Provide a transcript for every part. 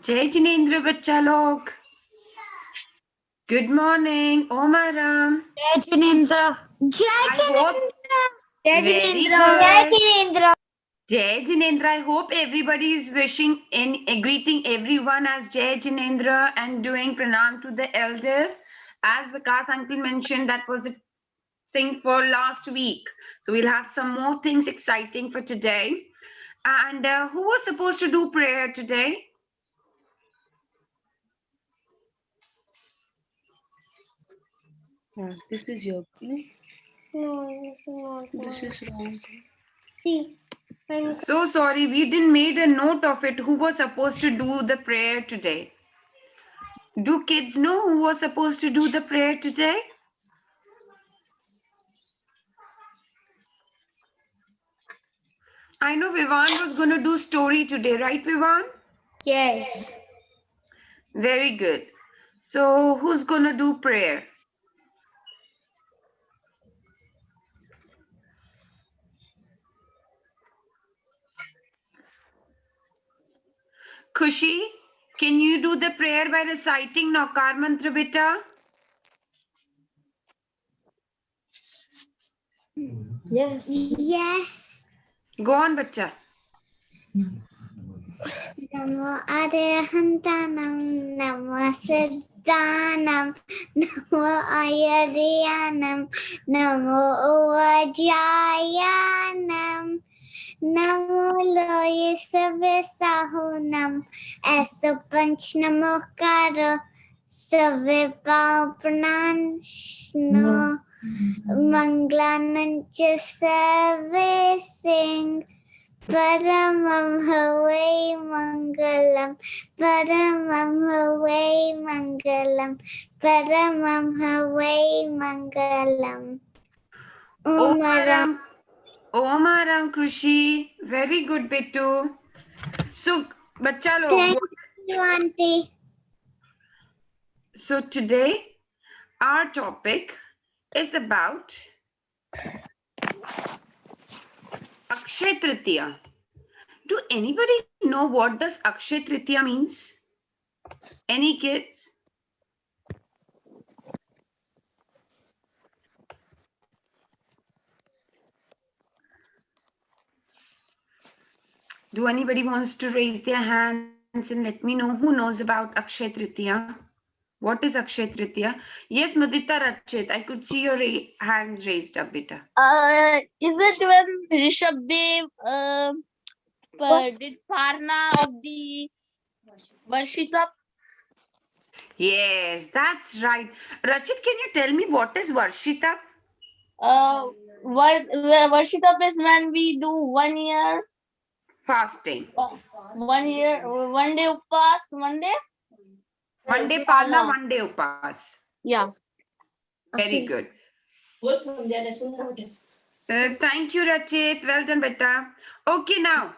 जय जिनेंद्र बच्चा लोग. Good morning, Omaram. Jai Jinendra. I hope very good. Jai Jinendra. Jai Jinendra. I hope everybody is wishing and greeting everyone as Jai Jinendra and doing pranam to the elders. As Vikas uncle mentioned, that was a thing for last week. So we'll have some more things exciting for today. And who was supposed to do prayer today? This is your. No, not. This is wrong. See. So sorry, we didn't made a note of it. Who was supposed to do the prayer today? Do kids know who was supposed to do the prayer today? I know Vivan was going to do story today, right, Vivan? Yes. Very good. So who's going to do prayer? Khushi, can you do the prayer by reciting Naukar Mantra, beta? Yes. Yes. Go on, bacha. Namo Arahantanam, Namo Siddhanam, Namo Ayadhyanam, Namo Uvajayanam, Namo Loye Savisahunam, Eso Panch Namo Karo, Savipapranashno, Manglanancha Savising. Paramam Havai Mangalam, Paramam Havai Mangalam, Paramam Havai Mangalam. Omaram. Omaram Khushi. Very good, Betu. So, bacha log. Thank you, Auntie. So today, our topic is about Akshay Tritiya. Do anybody know what does Akshay Tritiya means? Any kids? Do anybody wants to raise their hands and let me know who knows about Akshay Tritiya? What is Akshay Tritiya? Yes, Mudita Rachit, I could see your hands raised up, beta. Is it when Rishabdev did Parna of the Varshita? Yes, that's right. Rachit, can you tell me what is Varshita? Varshita is when we do 1 year Fasting. 1 year, 1 day upas, 1 day. 1 day Parna, 1 day Upas. Yeah. Very good. Thank you, Rachit. Well done, beta. Okay, now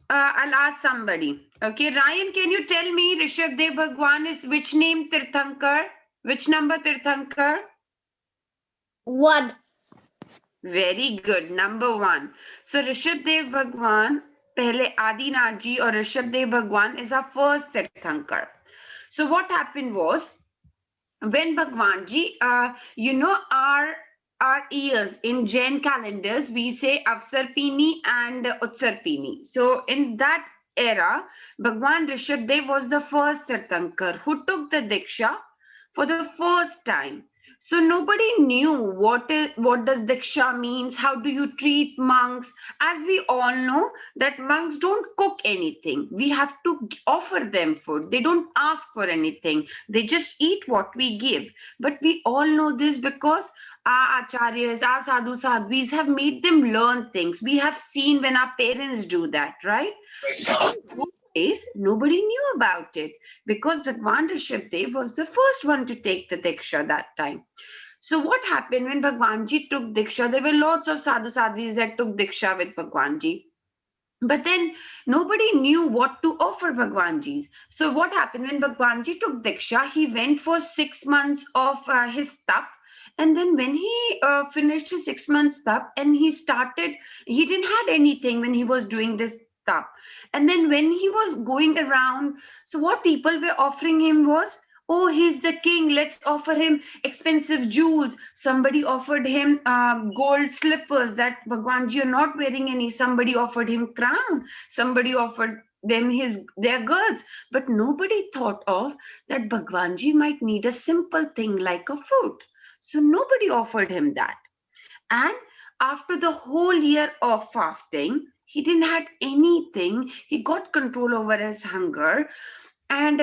I'll ask somebody. Okay, Ryan, can you tell me Rishabdev Bhagwan is which name Tirthankar? Which number Tirthankar? 1. Very good. Number 1. So Rishabdev Bhagwan, Pehle Adinath Ji or Rishabdev Bhagwan is our first Tirthankar. So what happened was, when Bhagwan Ji, our years in Jain calendars, we say Avsarpini and Utsarpini. So in that era, Bhagwan Rishabdev was the first Tirthankar who took the Diksha for the first time. So nobody knew what does diksha means, how do you treat monks. As we all know that monks don't cook anything. We have to offer them food. They don't ask for anything. They just eat what we give. But we all know this because our acharyas, our sadhu sadhvis have made them learn things. We have seen when our parents do that, right? So in those days, nobody knew about it because Bhagwan Rishabdev was the first one to take the Diksha that time. So what happened when Bhagwanji took Diksha? There were lots of sadhu sadhvis that took Diksha with Bhagwanji. But then nobody knew what to offer Bhagwanji. So what happened when Bhagwanji took Diksha? He went for 6 months of his tap. And then when he finished his 6 months tap and he didn't had anything when he was doing this tap. And then when he was going around, so what people were offering him was, oh, he's the king, let's offer him expensive jewels. Somebody offered him gold slippers that Bhagwanji, you're not wearing any. Somebody offered him crown. Somebody offered them their girls. But nobody thought of that Bhagwanji might need a simple thing like a food. So nobody offered him that. And after the whole year of fasting, he didn't had anything. He got control over his hunger. And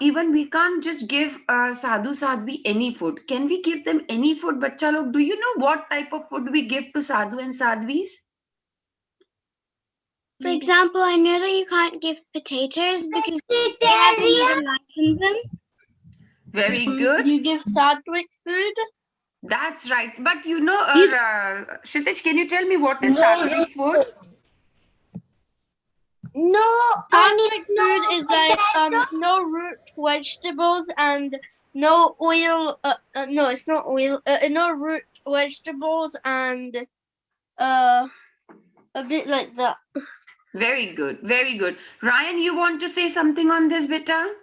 even we can't just give sadhu sadhvi any food. Can we give them any food, bacha log? Do you know what type of food we give to sadhu and sadhvis? For example, I know that you can't give potatoes because they have vegetarian life in them. Very good. You give sattvic food. That's right. But Kshitij, can you tell me what is sattvic food? No, Sattvic food is like no root vegetables and no oil. No, it's not oil. No root vegetables and a bit like that. Very good. Very good. Ryan, you want to say something on this, beta?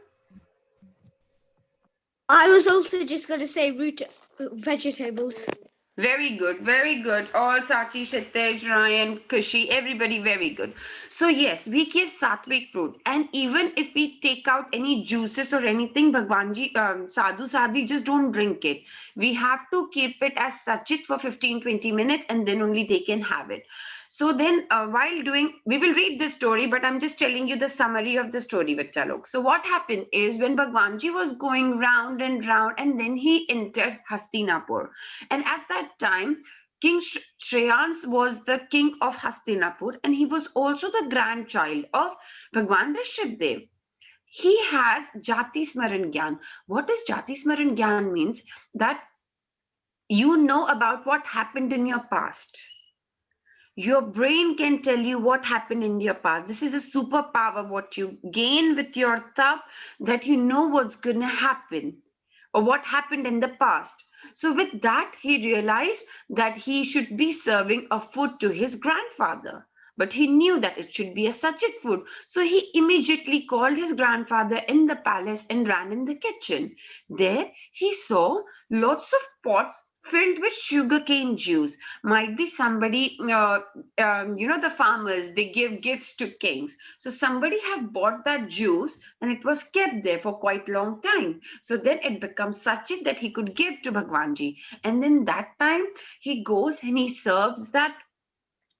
I was also just going to say root vegetables. Very good, very good. All Sachi, Kshitij, Ryan, Kushi, everybody very good. So yes, we give sattvic food. And even if we take out any juices or anything, Bhagwanji, sadhu, sadhvi, just don't drink it. We have to keep it as sachit for 15-20 minutes and then only they can have it. So then we will read this story, but I'm just telling you the summary of the story, Vachalok. So what happened is when Bhagwanji was going round and round and then he entered Hastinapur. And at that time, King Shreyans was the king of Hastinapur and he was also the grandchild of Bhagwan Rishabdev. He has Jati Smaran Gyan. What does Jati Smaran Gyan means? That you know about what happened in your past. Your brain can tell you what happened in your past. This is a superpower what you gain with your tap, that you know what's going to happen or what happened in the past. So with that, he realized that he should be serving a food to his grandfather. But he knew that it should be a sachit food. So he immediately called his grandfather in the palace and ran in the kitchen. There he saw lots of pots filled with sugarcane juice. Might be somebody, the farmers, they give gifts to kings. So somebody have bought that juice and it was kept there for quite long time. So then it becomes sachit that he could give to Bhagwanji. And then that time he goes and he serves that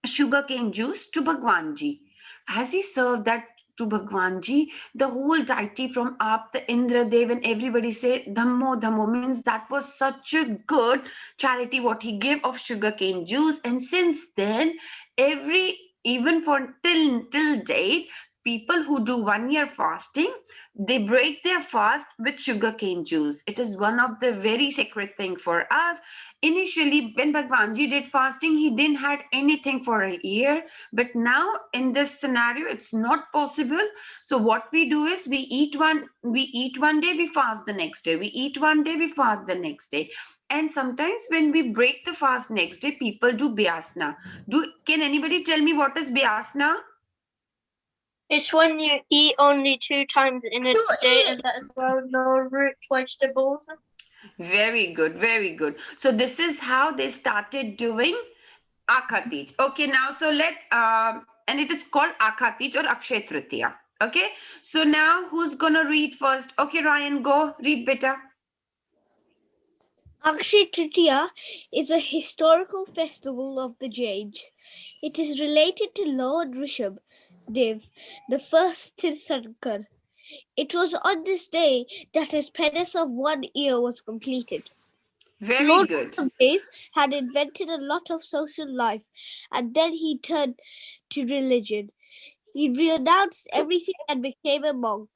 sugarcane juice to Bhagwanji. As he served that to Bhagwanji, the whole deity from up, the Indra Dev, and everybody say Dhammo Dhammo, means that was such a good charity what he gave of sugarcane juice. And since then, every even for till date, people who do 1 year fasting, they break their fast with sugarcane juice. It is one of the very sacred thing for us. Initially, when Bhagwanji did fasting, he didn't had anything for a year. But now in this scenario, it's not possible. So what we do is we eat one day, we fast the next day. We eat one day, we fast the next day. And sometimes when we break the fast next day, people do Vyasana. Can anybody tell me what is Vyasana? It's when you eat only 2 times in a day, and that as well no root vegetables. Very good, very good. So this is how they started doing Akhatij. Okay, now so and it is called Akhatij or Akshay Tritiya. Okay, so now who's gonna read first? Okay, Ryan, go read better. Akshay Tritiya is a historical festival of the Jains. It is related to Lord Rishabh Dev, the first Tirthankar. It was on this day that his penance of 1 year was completed. Very Lord good. Rishabh Dev had invented a lot of social life, and then he turned to religion. He renounced everything and became a monk.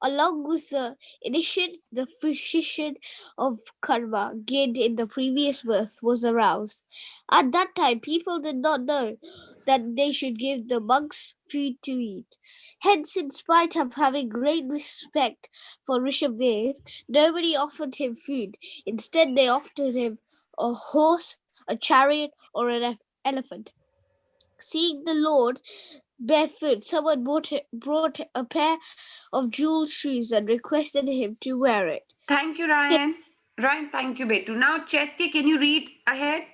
Along with the initiation, the fruition of karma gained in the previous birth was aroused. At that time, people did not know that they should give the monks food to eat. Hence, in spite of having great respect for Rishabdev, nobody offered him food. Instead, they offered him a horse, a chariot, or an elephant. Seeing the Lord barefoot, someone brought a pair of jewel shoes and requested him to wear it. Thank you, Ryan. Ryan, thank you, Betu. Now, Chaitya, can you read ahead?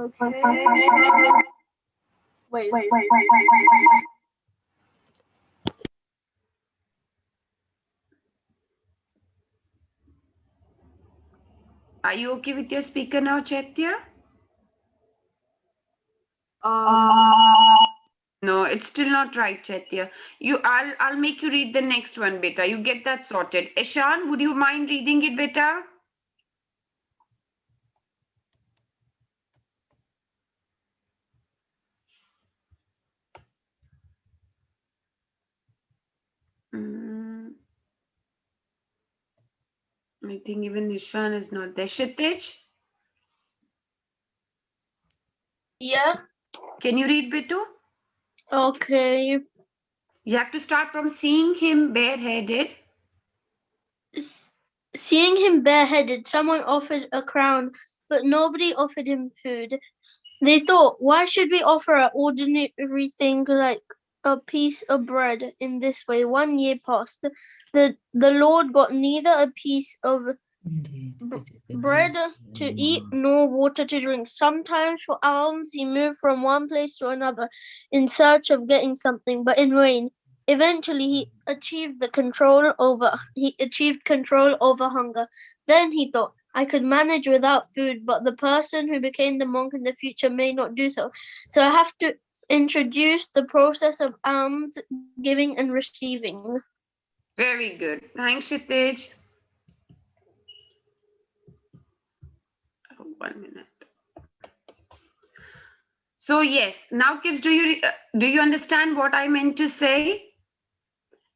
Okay. Wait. Are you okay with your speaker now, Chaitya? No, it's still not right, Chaitya. I'll make you read the next one, beta. You get that sorted. Ishan, would you mind reading it, beta? Mm, I think even Ishan is not there. Kshitij, Yeah. can you read, Betu? Okay. You have to start from seeing him bareheaded. Seeing him bareheaded, someone offered a crown, but nobody offered him food. They thought, why should we offer an ordinary thing like a piece of bread in this way? 1 year passed. The Lord got neither a piece of bread to eat nor water to drink. Sometimes for alms he moved from one place to another in search of getting something, but in vain. Eventually he achieved control over hunger. Then he thought, I could manage without food, but the person who became the monk in the future may not do so. So I have to introduce the process of alms giving and receiving. Very good. Thanks, Kshitij. Oh, 1 minute. So yes, now kids, do you understand what I meant to say?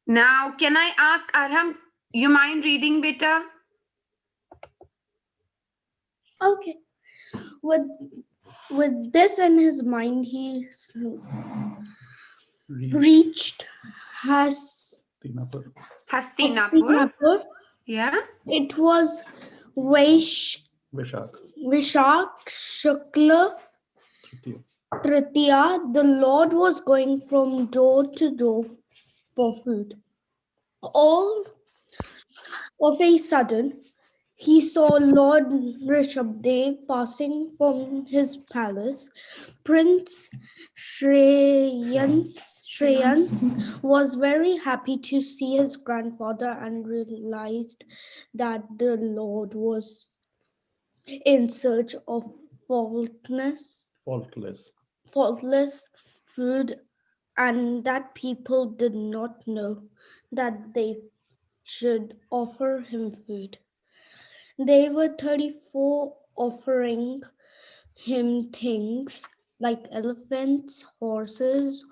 Now, can I ask Arham, you mind reading, beta? Okay. With this in his mind, he reached Hastinapur. Hastinapur. Yeah. It was Vishak Shukla Tritiya. The Lord was going from door to door for food. All of a sudden, he saw Lord Rishabdev passing from his palace. Prince Shreyans was very happy to see his grandfather and realized that the Lord was in search of faultless food, and that people did not know that they should offer him food. They were 34 offering him things like elephants, horses,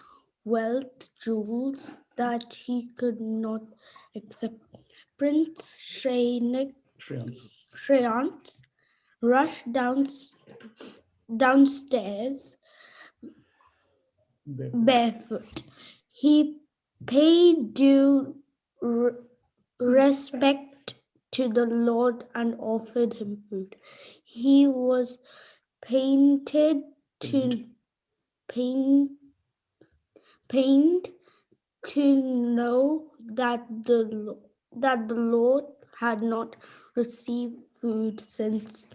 wealth, jewels that he could not accept. Prince Shreyans rushed downstairs barefoot. He paid due respect to the Lord and offered him food. He was pained to know that the Lord had not received food since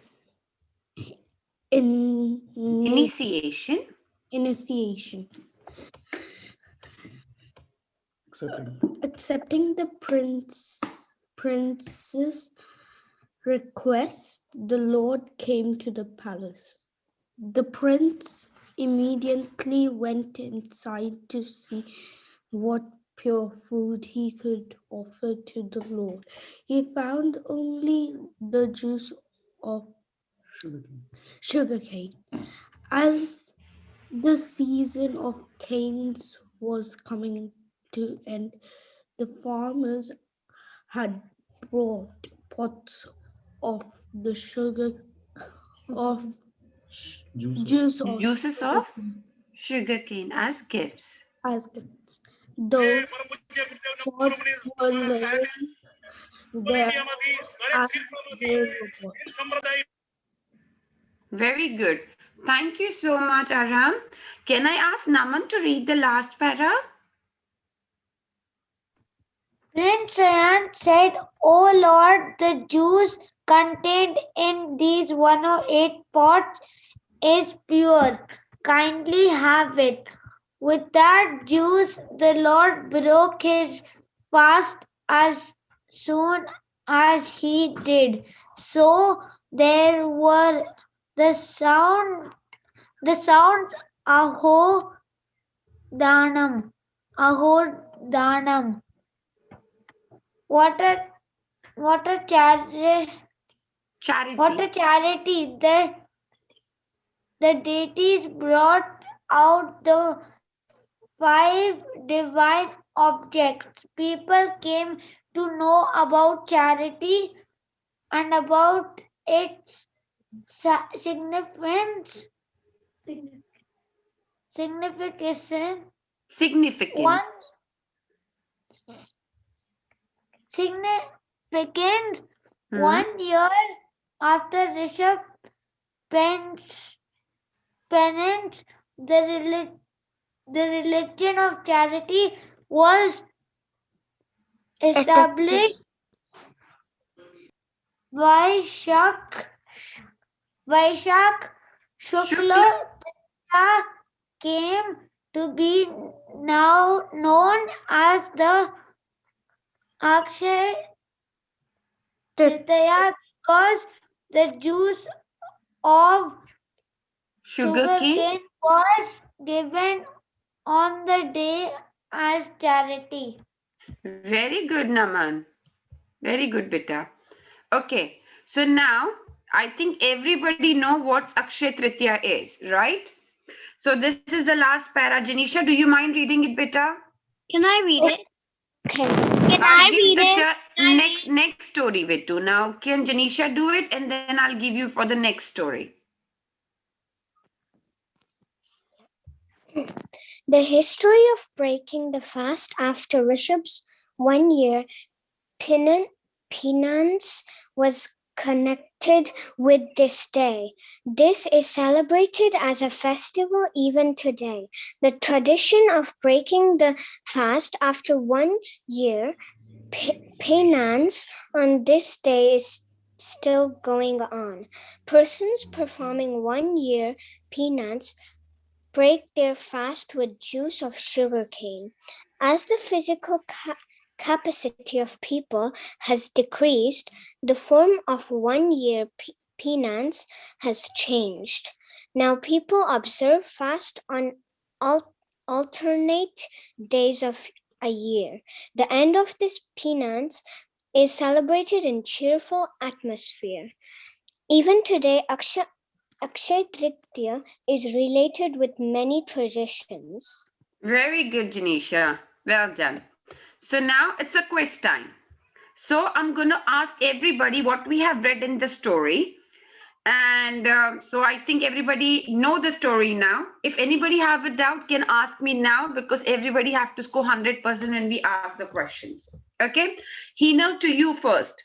Initiation. Accepting the prince's request, the Lord came to the palace. The prince immediately went inside to see what pure food he could offer to the Lord. He found only the juice of sugarcane. As the season of canes was coming to end, the farmers had brought pots of the sugar of juice of Juices sugar of sugarcane as gifts. as gifts. Those pots were laying there as they were bought. Very good. Thank you so much, Aram. Can I ask Naman to read the last para? Prince Ryan said, O Lord, the juice contained in these 108 pots is pure. Kindly have it. With that juice, the Lord broke his fast as soon as he did. So there were the sounds Aho Danam. Aho Danam. What a what a charity! What a Charity. charity! The deities brought out the 5 divine objects. People came to know about charity and about its significance. One Significant. significant Hmm. 1 year after Rishabh penance, the religion of charity was established. Vaishak Shukla. Shukla Titra came to be now known as the Akshay Tritiya because the juice of Sugarcane. sugarcane was given on the day as charity. Very good, Naman. Very good, beta. Okay. So now I think everybody know what Akshay Tritiya is, right? So this is the last para. Janisha, do you mind reading it, beta? Can I read it? Okay. Can I'll I give read the it? next story, Bittu. Now, can Janisha do it, and then I'll give you for the next story. The history of breaking the fast after Rishabh's 1 year penance was connected with this day. This is celebrated as a festival even today. The tradition of breaking the fast after 1 year penance on this day is still going on. Persons performing 1 year penance break their fast with juice of sugarcane. As the physical capacity of people has decreased, the form of 1 year penance has changed. Now people observe fast on alternate days of a year. The end of this penance is celebrated in cheerful atmosphere. Even today, Akshay Tritiya is related with many traditions. Very good, Janisha. Well done. So now it's a quiz time. So I'm going to ask everybody what we have read in the story. And so I think everybody know the story now. If anybody have a doubt, can ask me now because everybody have to score 100% when we ask the questions. Okay. Hinal, to you first.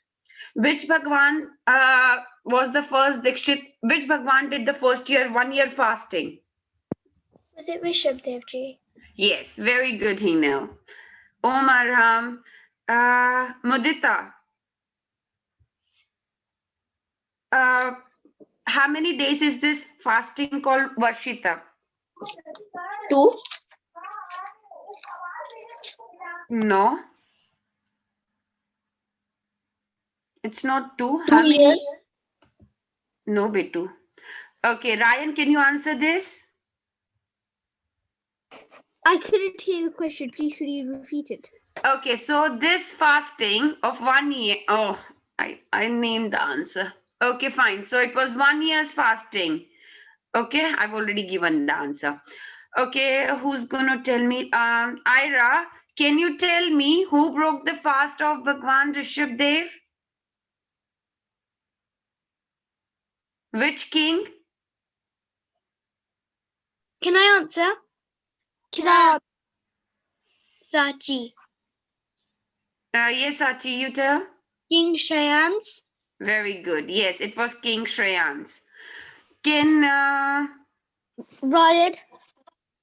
Which Bhagwan was the first Dikshit? Which Bhagwan did the first year, 1 year fasting? Was it Rishabh Devji? Yes, very good, Hinal. Om Arham. Mudita. How many days is this fasting called Varshita? 2. No. It's not 2. How many? years. No, Betu. Okay, Ryan, can you answer this? I couldn't hear the question. Please, could you repeat it? Okay, so this fasting of 1 year. Oh, I named the answer. Okay, fine. So it was 1 year's fasting. Okay, I've already given the answer. Okay, who's gonna tell me? Ira, can you tell me who broke the fast of Bhagwan Rishabh Dev? Which king? Can I answer? Can I? Sachi. Yes, Sachi, you tell. King Shayans. Very good. Yes, it was King Shreyans. Can Ryan.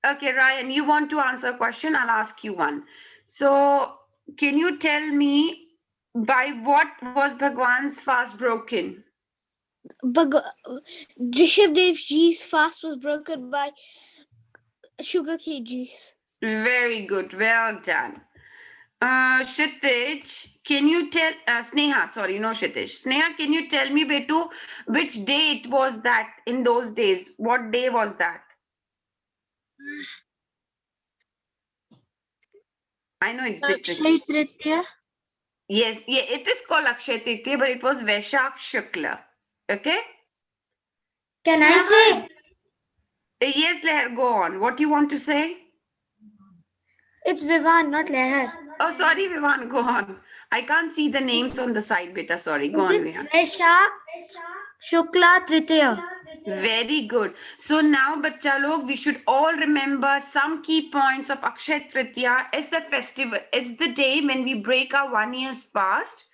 Okay, Ryan, you want to answer a question? I'll ask you one. So, can you tell me by what was Bhagwan's fast broken? Rishabh Dev Ji's fast was broken by sugar cane juice. Very good. Well done. Kshitij, can you tell Sneha? Sorry, no Kshitij. Sneha, can you tell me, Betu, which day it was that in those days? What day was that? I know it's a bit tricky. Tritiya. Yes, yeah, it is called Akshay Tritiya, but it was Vaishakh Shukla. Okay? Can I say? Yes, Leher, go on. What do you want to say? It's Vivan, not Leher. Oh, sorry, Vivan, go on. I can't see the names on the side, beta. Sorry, go Is on, it Vivan. Vaishakh Shukla Tritiya? Very good. So now, bacha log, we should all remember some key points of Akshay Tritiya. It's the festival. It's the day when we break our 1 year's fast.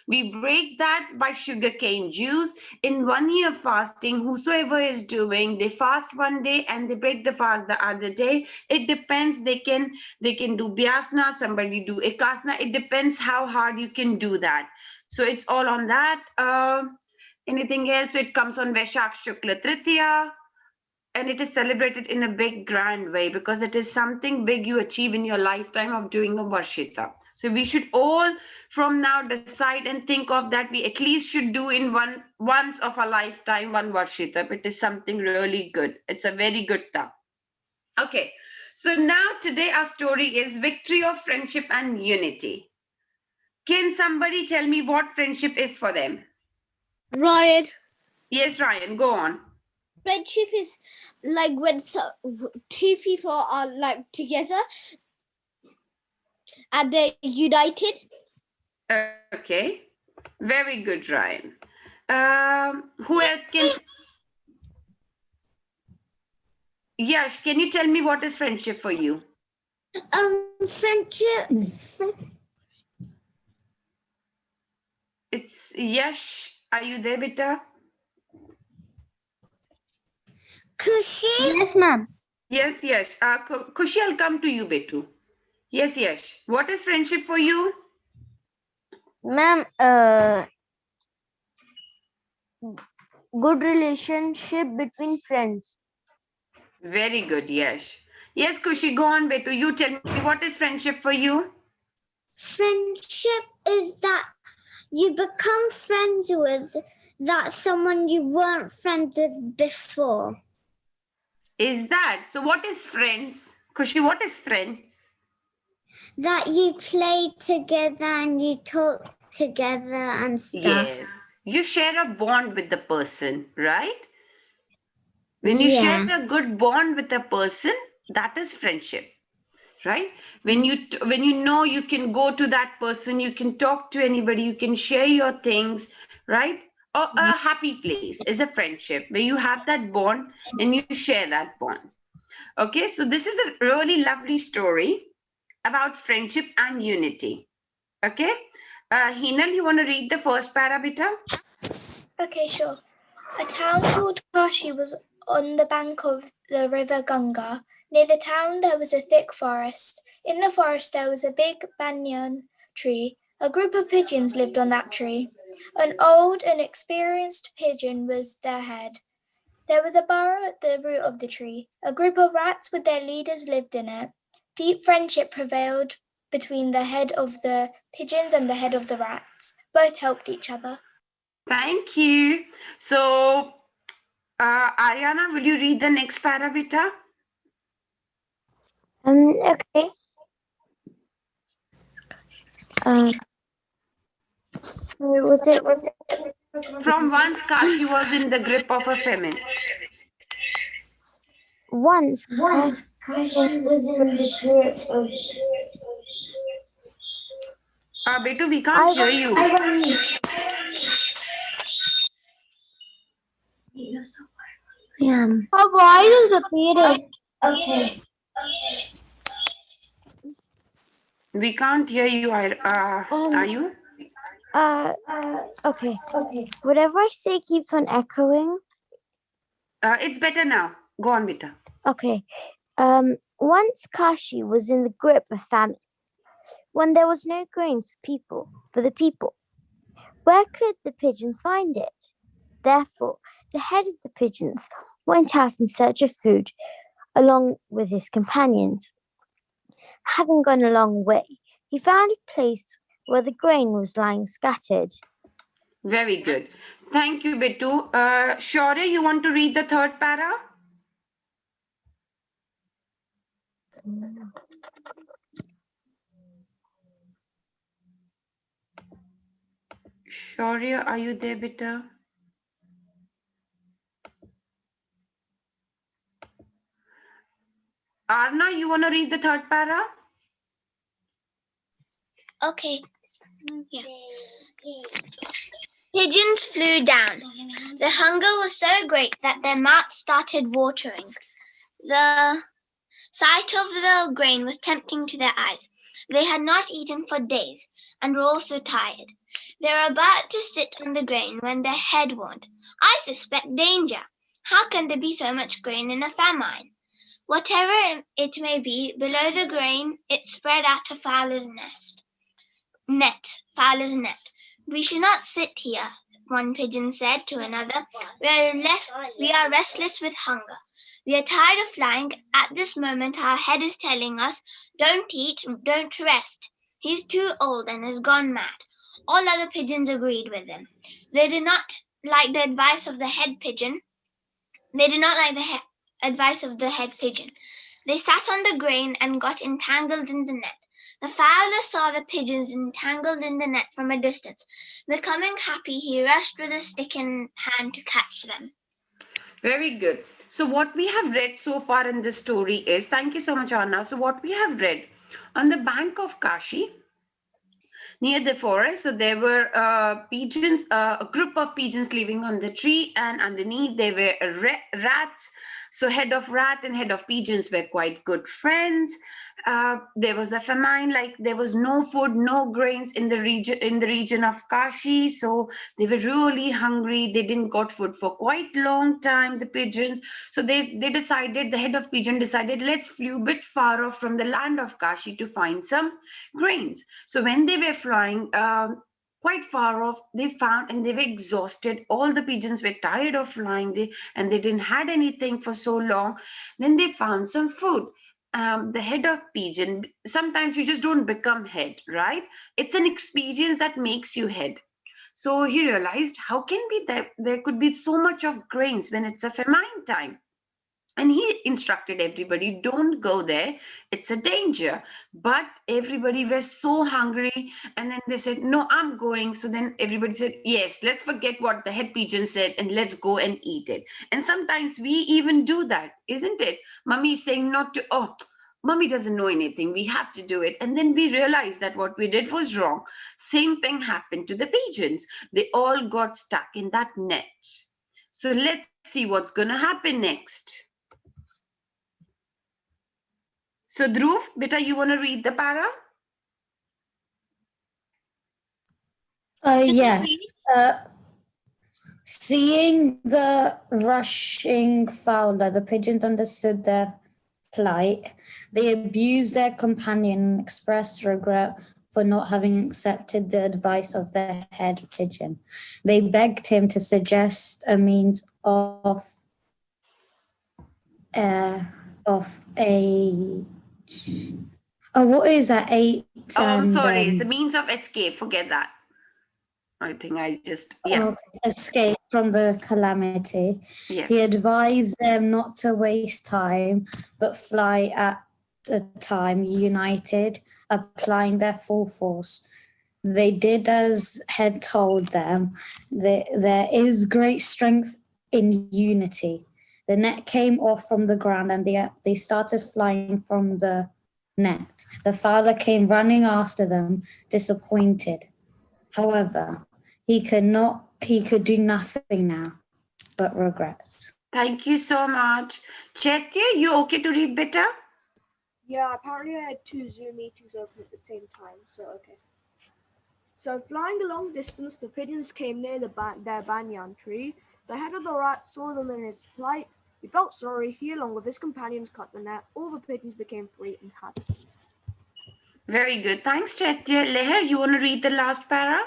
We break that by sugarcane juice. In 1 year fasting, whosoever is doing, they fast one day and they break the fast the other day. It depends. They can do Vyasana, somebody do Ekasana. It depends how hard you can do that. So it's all on that. Anything else? So it comes on Vaishakh Shukla Tritiya, and it is celebrated in a big grand way because it is something big you achieve in your lifetime of doing a Varshita. So we should all from now decide and think of that we at least should do in once of a lifetime one Varshita. It is something really good. It's a very good thing. Okay. So now today our story is victory of friendship and unity. Can somebody tell me what friendship is for them? Ryan. Yes, Ryan, go on. Friendship is like when two people are like together and they're united. Okay, very good, Ryan. Who else can? Yash, can you tell me what is friendship for you? Friendship. It's Yash. Are you there, beta? Kushi. Yes, ma'am. Yes, Yash. Kushi, I'll come to you, Betu. Yes, Yash. What is friendship for you? Ma'am, good relationship between friends. Very good, Yash. Yes, Kushi, go on, Betu. You tell me what is friendship for you? Friendship is that you become friends with that someone you weren't friends with before. Is that so? What is friends? Kushi, what is friends? That you play together and you talk together and stuff. Yes. You share a bond with the person, right? When you share a good bond with a person, that is friendship, right? When you know you can go to that person, you can talk to anybody, you can share your things, right? Or a happy place is a friendship where you have that bond and you share that bond. Okay, so this is a really lovely story about friendship and unity. Okay, Hinal, you want to read the first para, beta? Okay, sure. A town called Kashi was on the bank of the river Ganga. Near the town there was a thick forest. In the forest there was a big banyan tree. A group of pigeons lived on that tree. An old and experienced pigeon was their head. There was a burrow at the root of the tree. A group of rats with their leaders lived in it. Deep friendship prevailed between the head of the pigeons and the head of the rats. Both helped each other. Thank you. So, Ariana, will you read the next para, beta? Okay. So was it From once Kashi was in the grip of a famine. once Kashi was in the grip of. Betu, we can't hear you. yeah. Her voice is repeated. Okay. We can't hear you. Are you? Okay. Whatever I say keeps on echoing. It's better now. Go on, beta. Okay. Once Kashi was in the grip of famine, when there was no grain for the people. Where could the pigeons find it? Therefore, the head of the pigeons went out in search of food along with his companions. Having gone a long way, he found a place where the grain was lying scattered. Very good. Thank you, Betu. Shaurya, you want to read the third para? Shaurya, are you there, beta? Arna, you want to read the third para? Okay. Yeah. Pigeons flew down. The hunger was so great that their mouths started watering. The sight of the grain was tempting to their eyes. They had not eaten for days and were also tired. They were about to sit on the grain when their head warned, "I suspect danger. How can there be so much grain in a famine?" Whatever it may be, below the grain it spread out a fowler's fowler's net. "We should not sit here," one pigeon said to another. We are restless with hunger. We are tired of flying. At this moment our head is telling us, 'Don't eat, don't rest.' He's too old and has gone mad." All other pigeons agreed with him. They did not like the advice of the head pigeon. They sat on the grain and got entangled in the net. The fowler saw the pigeons entangled in the net from a distance. Becoming happy, he rushed with a stick in hand to catch them. Very good. So what we have read so far in this story is, thank you so much, Arna. So what we have read, on the bank of Kashi, near the forest, so there were pigeons, a group of pigeons living on the tree, and underneath there were rats. So head of rat and head of pigeons were quite good friends. There was a famine, like there was no food, no grains in the region of Kashi. So they were really hungry. They didn't got food for quite long time, the pigeons. So they decided, the head of pigeon decided, let's flew a bit far off from the land of Kashi to find some grains. So when they were flying quite far off, they found, and they were exhausted. All the pigeons were tired of flying, and they didn't had anything for so long. Then they found some food. The head of pigeon, sometimes you just don't become head, right? It's an experience that makes you head. So he realized, how can be that there could be so much of grains when it's a famine time? And he instructed everybody, don't go there, it's a danger. But everybody was so hungry, and then they said, no, I'm going. So then everybody said, yes, let's forget what the head pigeon said and let's go and eat it. And sometimes we even do that, isn't it? Mummy is saying not to, oh, Mummy doesn't know anything, we have to do it. And then we realized that what we did was wrong. Same thing happened to the pigeons. They all got stuck in that net. So let's see what's going to happen next. So Dhruv, beta, you want to read the para? Yes. Seeing the rushing fowler, the pigeons understood their plight. They abused their companion and expressed regret for not having accepted the advice of their head pigeon. They begged him to suggest a means of a. Oh, what is that? Oh, I'm sorry. It's the means of escape. Forget that. I think I just, yeah, Okay, escape from the calamity. yeah. He advised them not to waste time, but fly at a time united, applying their full force. They did as had told them. There is great strength in unity. The net came off from the ground and they started flying from the net. The father came running after them, disappointed. However, he could do nothing now but regret. Thank you so much. Chaitya, you okay to read better? Yeah, apparently I had 2 Zoom meetings open at the same time, so okay. So flying a long distance, the pigeons came near their banyan tree. The head of the rat saw them in his plight. He felt sorry. He, along with his companions, cut the net. All the pigeons became free and happy. Very good. Thanks, Chaitya. Leher, you want to read the last para?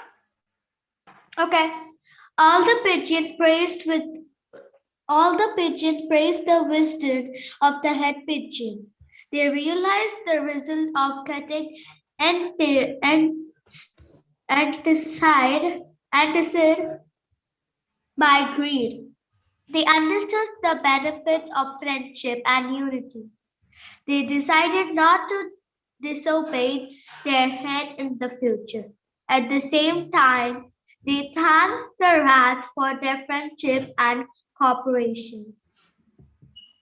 Okay. All the pigeons praised the wisdom of the head pigeon. They realized the result of cutting and decide by greed. They understood the benefit of friendship and unity. They decided not to disobey their head in the future. At the same time, they thanked the rat for their friendship and cooperation.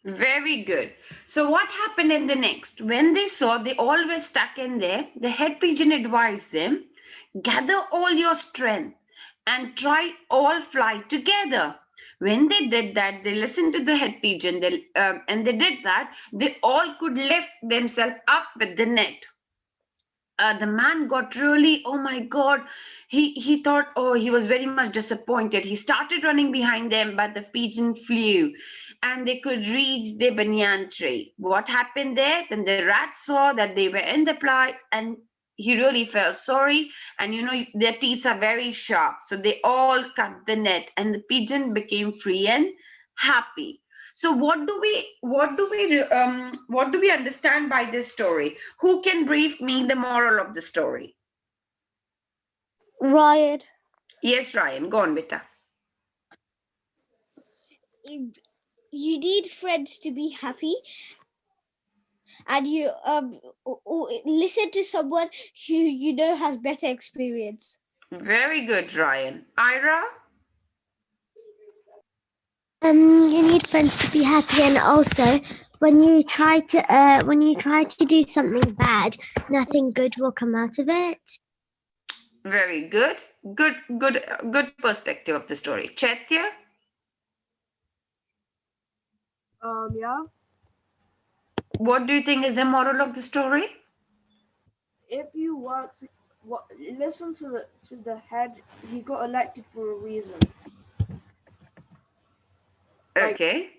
Very good. So what happened in the next? When they saw they all were stuck in there, the head pigeon advised them, gather all your strength and try all fly together. When they did that, they listened to the head pigeon and they did that, they all could lift themselves up with the net. The man got really, oh my god, he thought, oh, he was very much disappointed. He started running behind them, but the pigeon flew and they could reach the banyan tree. What happened there? Then the rat saw that they were in the ply and he really felt sorry. And you know, their teeth are very sharp, so they all cut the net and the pigeon became free and happy. So what do we understand by this story? Who can brief me the moral of the story? Ryan, Yes, Ryan, go on, beta. you need friends to be happy, and you listen to someone who you know has better experience. Very good, Ryan. Ira? You need friends to be happy, and also when you try to do something bad, nothing good will come out of it. Very good. Good perspective of the story. Chaitya? Yeah. What do you think is the moral of the story? If you want to listen to the head, he got elected for a reason. Okay.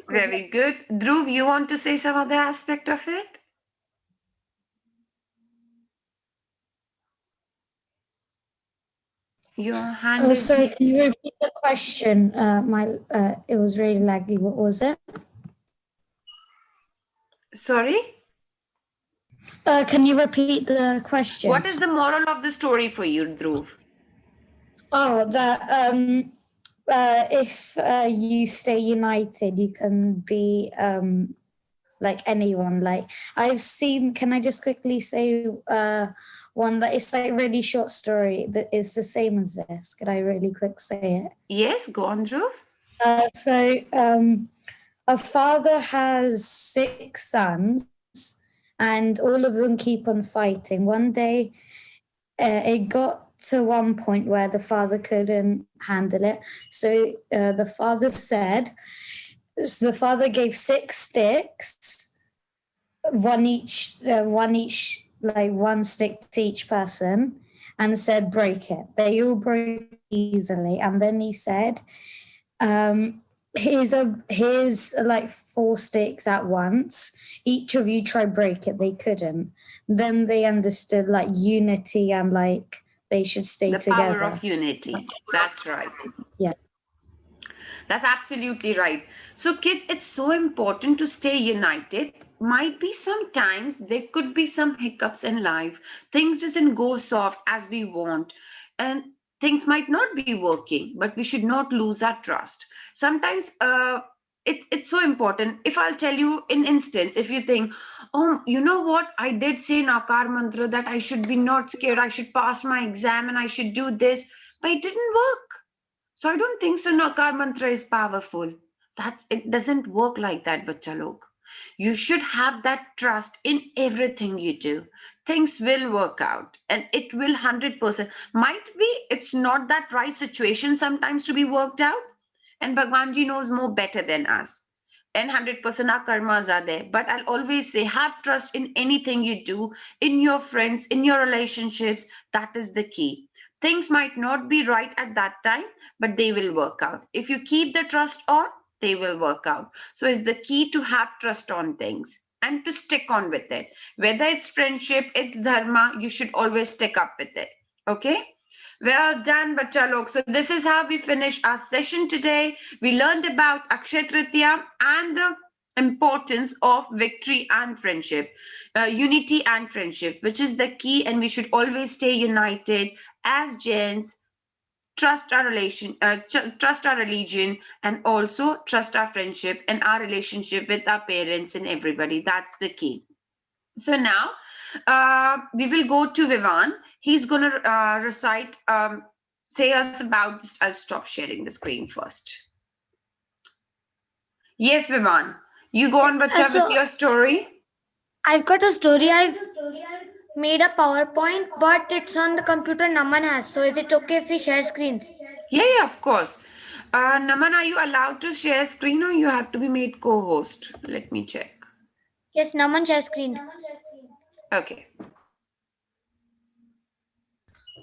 Very good. Dhruv, you want to say some other aspect of it? Your hand is... Sorry, can you repeat the question? It was really laggy. What was it? Sorry? Can you repeat the question? What is the moral of the story for you, Dhruv? Oh, that if you stay united, you can be like anyone. Like I've seen. Can I just quickly say one that is like really short story that is the same as this? Could I really quick say it? Yes, go on, Dhruv. A father has 6 sons, and all of them keep on fighting. One day, it got to one point where the father couldn't handle it. So the father gave 6 sticks, one each, like one stick to each person, and said, break it. They all broke easily. And then he said, here's like 4 sticks at once. Each of you try break it. They couldn't. Then they understood like unity and like they should stay together. The power of unity. That's right. Yeah. That's absolutely right. So kids, it's so important to stay united. Might be sometimes there could be some hiccups in life. Things doesn't go soft as we want. And things might not be working, but we should not lose our trust. Sometimes it's so important. If I'll tell you in instance, if you think, oh, you know what, I did say Nakar mantra that I should be not scared, I should pass my exam and I should do this, but it didn't work. So I don't think so Nakar mantra is powerful. It doesn't work like that, bacha log. You should have that trust in everything you do. Things will work out and it will 100%. Might be it's not that right situation sometimes to be worked out. And Bhagwanji knows more better than us. And 100% our karmas are there. But I'll always say have trust in anything you do, in your friends, in your relationships. That is the key. Things might not be right at that time, but they will work out. If you keep the trust on, they will work out. So it's the key to have trust on things and to stick on with it. Whether it's friendship, it's dharma, you should always stick up with it. Okay? Well done, Bacha Log. So this is how we finish our session today. We learned about Akshay Tritiya and the importance of victory and friendship, unity and friendship, which is the key, and we should always stay united as Jains, trust our religion, and also trust our friendship and our relationship with our parents and everybody. That's the key. So now we will go to Vivan. He's going to recite, say us about, just, I'll stop sharing the screen first. Yes, Vivan. You go on, Bacha, with your story. I've got a story. I've made a PowerPoint, but it's on the computer Naman has. So is it okay if we share screens? Yeah, of course. Naman, are you allowed to share screen or you have to be made co-host? Let me check. Yes, Naman share screen. Okay.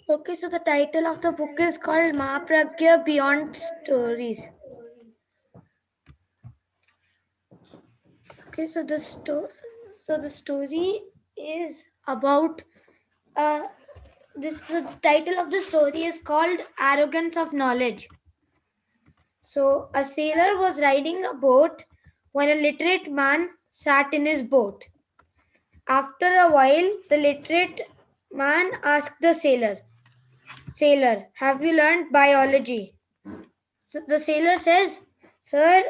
Okay, so the title of the book is called Mahapragya Beyond Stories. Okay, so the story is about the title of the story is called Arrogance of Knowledge. So a sailor was riding a boat when a literate man sat in his boat. After a while, the literate man asked the sailor, have you learned biology? So the sailor says, Sir,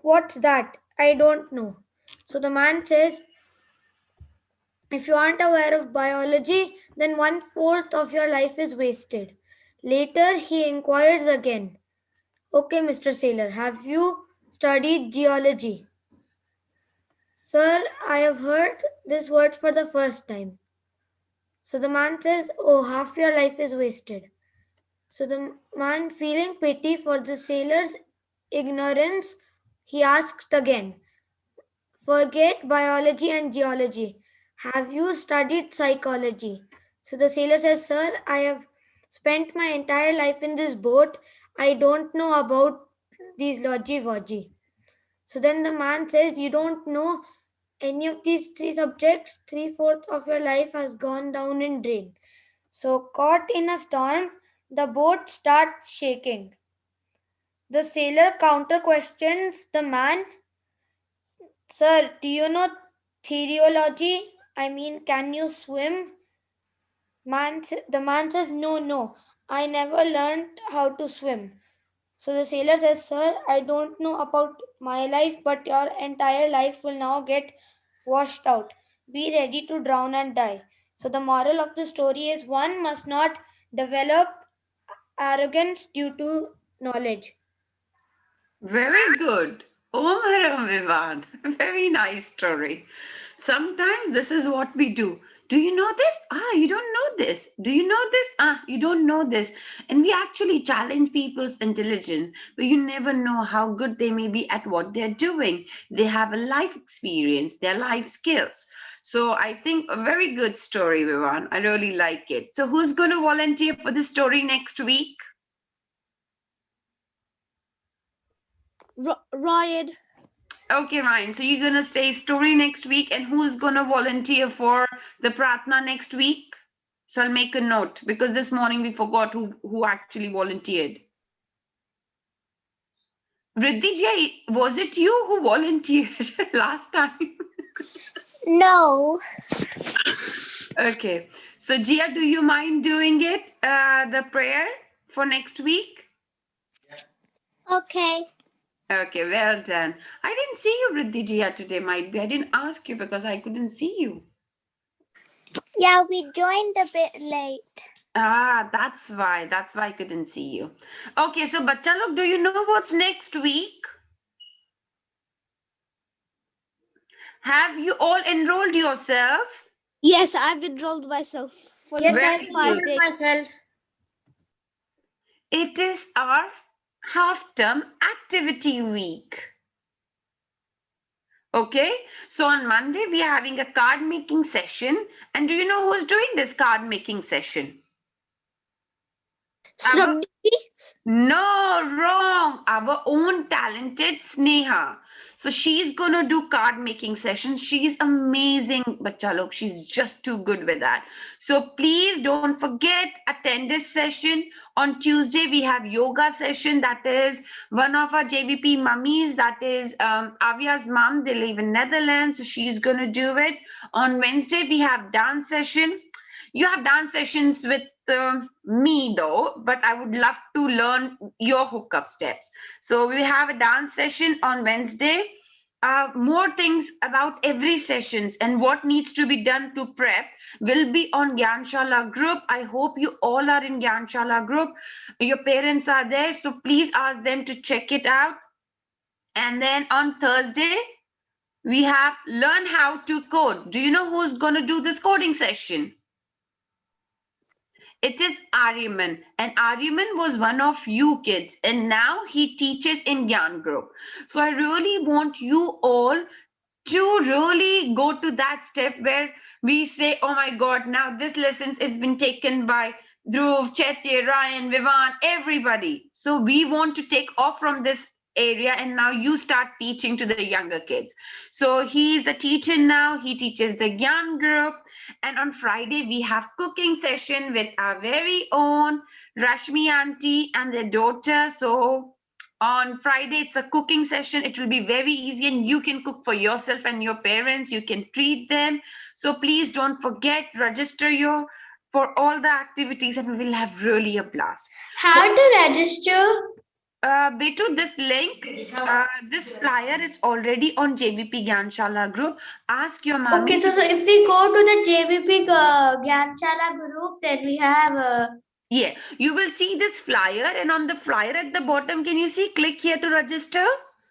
what's that? I don't know. So the man says, if you aren't aware of biology, then 1/4 of your life is wasted. Later, he inquires again. Okay, Mr. Sailor, have you studied geology? Sir, I have heard this word for the first time. So the man says, oh, half your life is wasted. So the man, feeling pity for the sailor's ignorance, he asked again, forget biology and geology. Have you studied psychology? So the sailor says, Sir, I have spent my entire life in this boat. I don't know about these logi-vogi. So then the man says, you don't know any of these three subjects, 3/4 of your life has gone down in drain. So caught in a storm, the boat starts shaking. The sailor counter questions the man, Sir, do you know theology? I mean, can you swim? The man says, No, I never learned how to swim. So the sailor says, Sir, I don't know about my life, but your entire life will now get washed out. Be ready to drown and die. So the moral of the story is one must not develop arrogance due to knowledge. Very good. Oh, Madam Vivan. Very nice story. Sometimes this is what we do. Do you know this? Ah, you don't know this. Do you know this? Ah, you don't know this. And we actually challenge people's intelligence, but you never know how good they may be at what they're doing. They have a life experience, their life skills. So I think a very good story, Vivan. I really like it. So who's going to volunteer for the story next week? Ryan. Okay, Ryan. So you're gonna say story next week, and who's gonna volunteer for the pratna next week? So I'll make a note because this morning we forgot who actually volunteered. Riddhi, was it you who volunteered last time? No. Okay. So Jia, do you mind doing it, the prayer for next week? Okay. Okay, well done. I didn't see you, Riddhi Jia, today. Might be I didn't ask you because I couldn't see you. Yeah, we joined a bit late. Ah, that's why. That's why I couldn't see you. Okay, so Bacha look, do you know what's next week? Have you all enrolled yourself? Yes, I've enrolled myself for Yes, the I Very first 5 good. days. myself. It is our half-term activity week. Okay, so on Monday we are having a card making session. And do you know who's doing this card making session? Our No, wrong. Our own talented Sneha. So she's gonna do card making sessions. She's amazing, bacha log. She's just too good with that. So please don't forget, attend this session. On Tuesday, we have yoga session. That is one of our JVP mummies. That is Avia's mom. They live in Netherlands. So she's gonna do it. On Wednesday, we have dance session. You have dance sessions with me though, but I would love to learn your hookup steps. So we have a dance session on Wednesday. More things about every sessions and what needs to be done to prep will be on Gyanshala group. I hope you all are in Gyanshala group. Your parents are there, so please ask them to check it out. And then on Thursday, we have learn how to code. Do you know who's going to do this coding session? It is Aryaman, and Aryaman was one of you kids, and now he teaches in Gyan Group. So I really want you all to really go to that step where we say, oh my God, now this lesson has been taken by Dhruv, Chaitya, Ryan, Vivan, everybody. So we want to take off from this area and now you start teaching to the younger kids. So he's a teacher now. He teaches the Gyan group. And on Friday, we have cooking session with our very own Rashmi auntie and their daughter. So on Friday, it's a cooking session. It will be very easy and you can cook for yourself and your parents. You can treat them. So please don't forget, register your for all the activities and we will have really a blast. How to register? Betu, this link, this flyer is already on JVP Gyanshala group. Ask your mommy. Okay, so if we go to the JVP Gyanshala group, then we have Yeah, you will see this flyer and on the flyer at the bottom, can you see click here to register?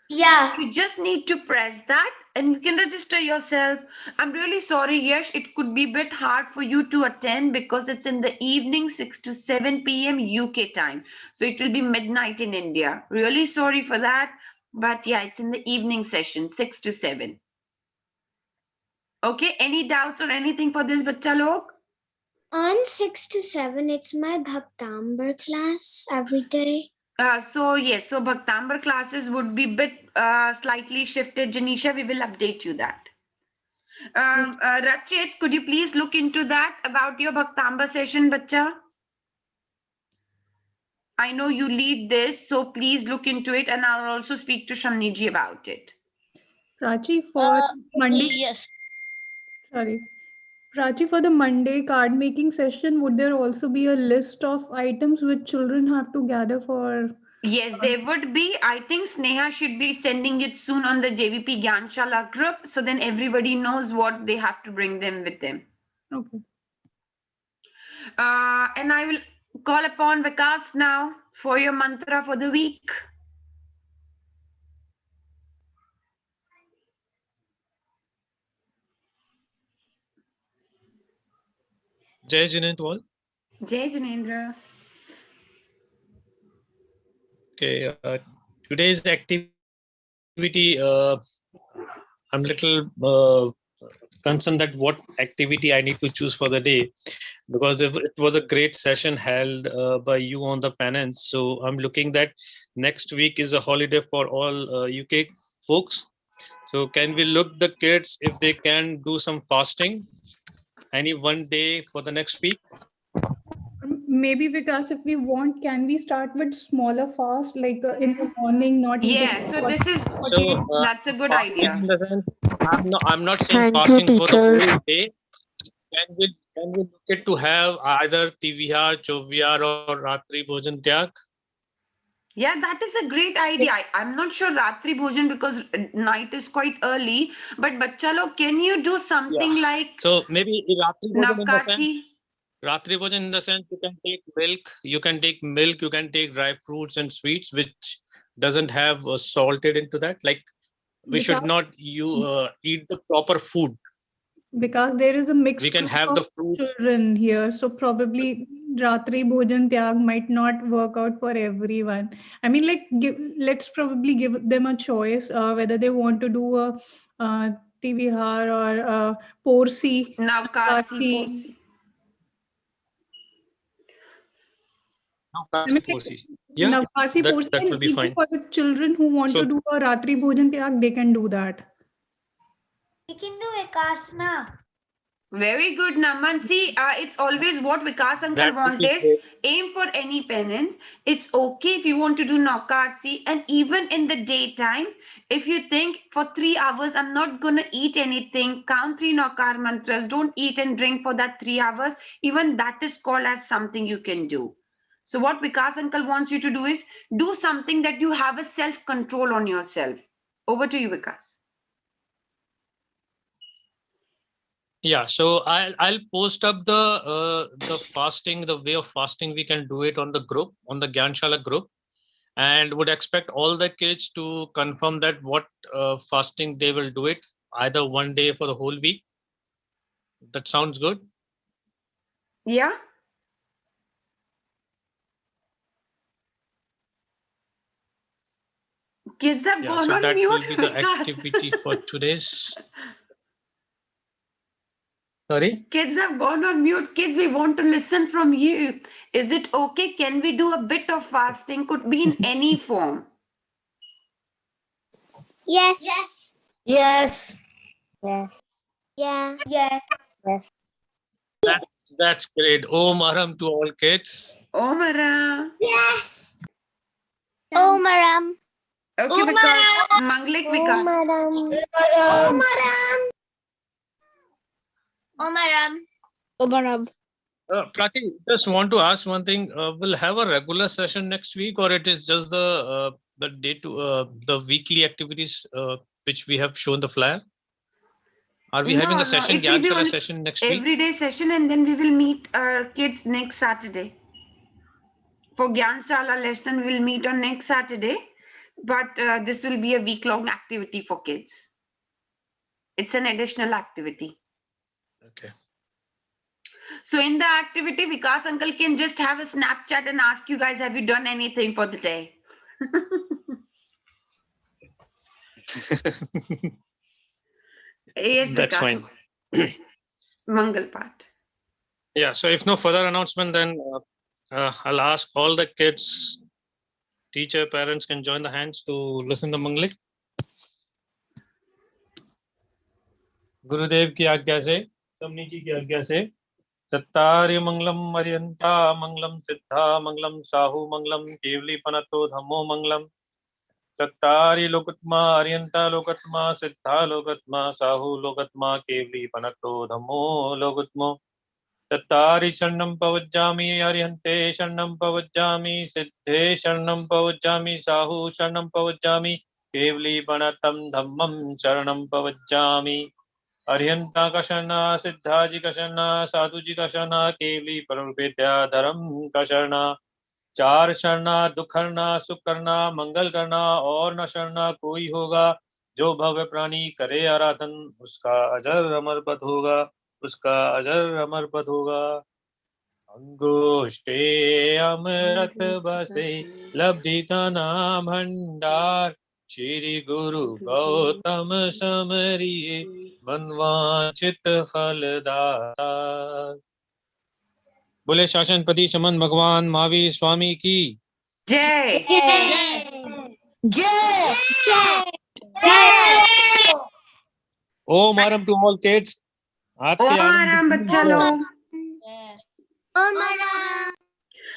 yeah. You just need to press that and you can register yourself. I'm really sorry, Yash, it could be a bit hard for you to attend because it's in the evening, 6 to 7 p.m. UK time. So it will be midnight in India. Really sorry for that. But yeah, it's in the evening session, 6 to 7. Okay, any doubts or anything for this, Bacha Log? On 6 to 7, it's my Bhaktambar class every day. So yes, so Bhaktambar classes would be bit slightly shifted. Janisha, we will update you that. Rachit, could you please look into that about your Bhaktambar session, bacha? I know you lead this, so please look into it and I'll also speak to Shamniji about it. Prachi, for Monday, Yes. sorry. Prachi, for the Monday card making session, would there also be a list of items which children have to gather for? Yes, there would be. I think Sneha should be sending it soon on the JVP Gyanshala group, so then everybody knows what they have to bring them with them. Okay. And I will call upon Vikas now for your mantra for the week. Jai Jinendra to all. Jai Jinendra. Okay, today's activity, I'm little concerned that what activity I need to choose for the day, because it was a great session held by you on the penance. So I'm looking that next week is a holiday for all UK folks. So can we look the kids if they can do some fasting any one day for the next week? Maybe because if we want, can we start with smaller fast, like in the morning, not Yeah, eating? so this is that's a good fasting idea. in the sense, I'm not saying fasting for the whole day. Can we Can we look it to have either TVR, Choviyar or Ratri Bhojan Tyag? Yeah, that is a great idea. I'm not sure Ratri Bhojan because night is quite early. But Bachalo, can you do something like So maybe Ratri Bhojan in the sense, Navkasi? Ratri Bhojan in the sense you can take milk, you can take dry fruits and sweets, which doesn't have salted into that. Like we should Because, not eat the proper food. because there is a mixed We can group have of the fruits. children here, so probably Ratri Bhojan Tyag might not work out for everyone. I mean, like, let's probably give them a choice whether they want to do a TVR or a Porsi, Navkasi, Navkasi. Posi. No, I mean, Porsi. like, Yeah, Navkasi Porsi, that will and be even fine. for the children who want to So do a Ratri Bhojan Tyag, they can do that. We can do Ekasna. Very good, Naman. See, it's always what Vikas uncle that will want be is great. aim for any penance. It's okay if you want to do Naukatsi, and even in the daytime, if you think for 3 hours I'm not gonna eat anything, count 3 Naukar mantras, don't eat and drink for that 3 hours. Even that is called as something you can do. So what Vikas uncle wants you to do is do something that you have a self control on yourself. Over to you, Vikas. Yeah, so I'll post up the fasting, the way of fasting. We can do it on the group, on the Gyanshala group, and would expect all the kids to confirm that what fasting they will do it, either one day for the whole week. That sounds good. Yeah. Kids have Yeah, gone so on that will mute, be the Vikas. activity for today's. Sorry. Kids have gone on mute. Kids, we want to listen from you. Is it okay? Can we do a bit of fasting? Could be in any form. Yes. Yes. Yes. Yeah. Yes. Yes. That's great. Om Aram to all kids. Omara. Yes. Omaram. Okay, Vikas. Manglik Vikas. Omaram. Omaram. Omaram. Omaram. Prati, just want to ask one thing. We'll have a regular session next week, or it is just the day to the weekly activities which we have shown the flyer? Are we having No, a no. session, It will be Gyanshala only session next week? everyday session, and then we will meet kids next Saturday. For Gyanshala lesson, we will meet on next Saturday. But this will be a week-long activity for kids. It's an additional activity. Okay. So in the activity, Vikas uncle can just have a Snapchat and ask you guys, have you done anything for the day? Yes, That's Vikas. fine. Mangal part. Yeah. So if no further announcement, then I'll ask all the kids, teacher, parents can join the hands to listen to Manglik. गुरुदेव की आज्ञा से, सबनी की आज्ञा से, सत्तार्य मंगलम मर्यंता मंगलम सिद्धा मंगलम साहु मंगलम केवली पनतो धम्मो मंगलम सत्तार्य लोकत्मा अर्यंता लोकत्मा सिद्धा लोकत्मा साहु लोकत्मा केवली पनतो धम्मो लोकत्मो सत्तारि शरणं पवज्जामि अर्यन्ते शरणं पवज्जामि सिद्धे शरणं पवज्जामि साहु शरणं पवज्जामि केवली पनतं धम्मं शरणं पवज्जामि अर्यंता का शरणा सिद्धा जी का शरणा साधु जी का शरणा केवली परम विद्या धर्म का शरणा चार शरणा दुख हरना सुख करना मंगल करना और न शरणा कोई होगा जो भव्य प्राणी करे आराधन उसका अजर अमर पद होगा उसका अजर अमर पद होगा अंगोष्ठे अमृत बसे लब्धि का नाम भंडार श्री गुरु गौतम समरिये मनवांचित फलदाता। बोले शासनपति शमन भगवान महावीर स्वामी की Jai. Jai. Om Arham to all kids. आज के Om Aram Bachalo. Omaram.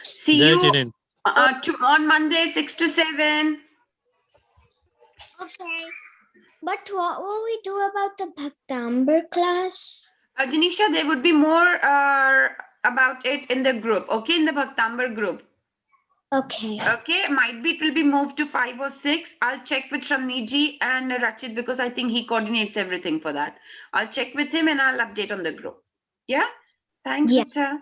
See जय you Jinendra. on Monday, 6 to 7. Okay. But what will we do about the Bhaktamber class? Janisha, there would be more about it in the group, okay, in the Bhaktambar group. Okay. Okay, might be it will be moved to 5 or 6. I'll check with Shamniji and Rachit because I think he coordinates everything for that. I'll check with him and I'll update on the group. Yeah? Thanks, Yeah. Richa.